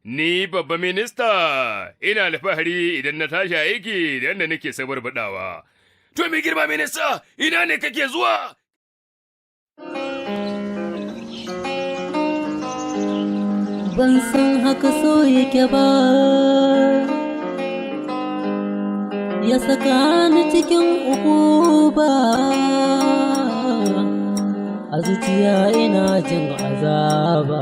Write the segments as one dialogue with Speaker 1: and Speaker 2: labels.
Speaker 1: Ni babba minista, ina alfahari idan na tashi aiki da yadda nake sabar baɗawa. To mai girma minista, ina ne kake zuwa?
Speaker 2: Ban san haka so yake ba, ya saka ni cikin ukuba. A zuciya ina jin azaba.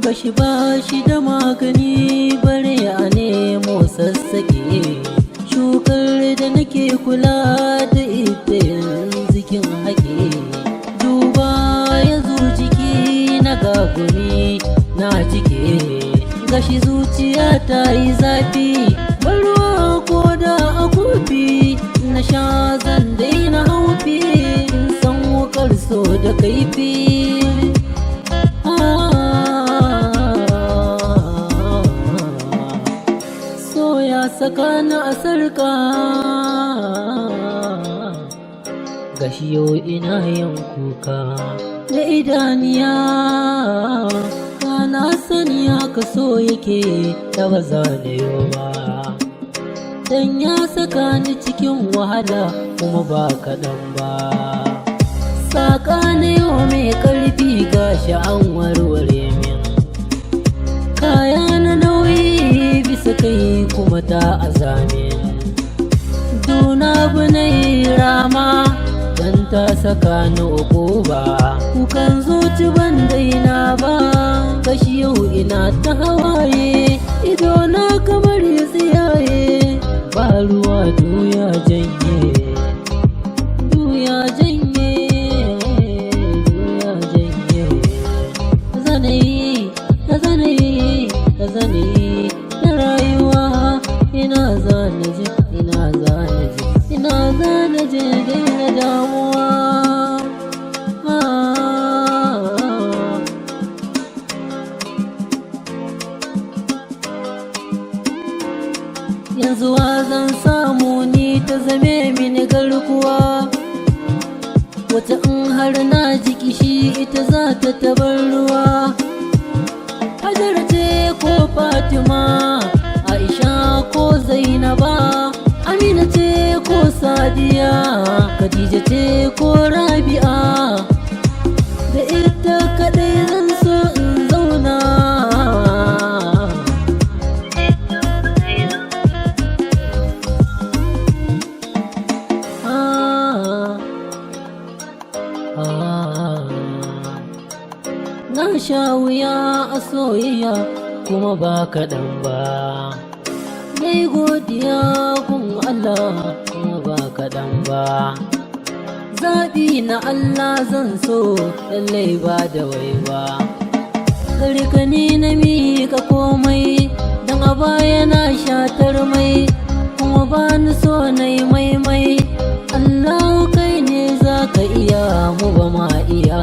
Speaker 2: Gashi ba shi da magani bare a nemo sassaƙe, shukar da nake kula da ita yanzu kin haƙe. Duba ya zo jiki na gaguni na jike, gashi zuciya ta yi zafi, barwa ko da a kofi na sha zan daina haufi, in san wukar so da kaifi. Saka na a sarka, gashi yau ina yin kuka da idaniya, kana sani haka so yake da ba za da yau ba, dan ya saka ni cikin wahala kuma ba kaɗan ba. Saka na yau mai ƙarfi gashi an warware min, kaya na nauyi bisa kai kuma ta azame. Duna bunai rama dan ta saka ni ukuba, kukan zuci ban daina ba, kashi yau ina ta hawaye, ido na kamar ya tsiyaye, ba ruwa duya janye, duya janye, duya janye. Zanayi, zanayi, zanayi na rayuwa, ina zanaje, ina zanaje, ina zanaje daina damuwa. Yanzu zan samu ni ta zame mini garkuwa, wata in har na ji kishi ita za ta tabar ruwa. Hajara ce ko Fatima, Aisha ko Zainaba, Amina ce ko Sadiya, Khadija ce ko Rabi'a, da ita kaɗai zan so in zauna. Na sha wuya a soyayya kuma ba kaɗan ba, nai godiya kun Allah kuma ba kaɗan ba. Zaɓi na Allah zan so lallai ba da wai ba, garkani na miƙa komai don a baya na shatar mai, kuma ba ni so na yi maimai. Allah kai ne za ka iya, mu ba ma iya.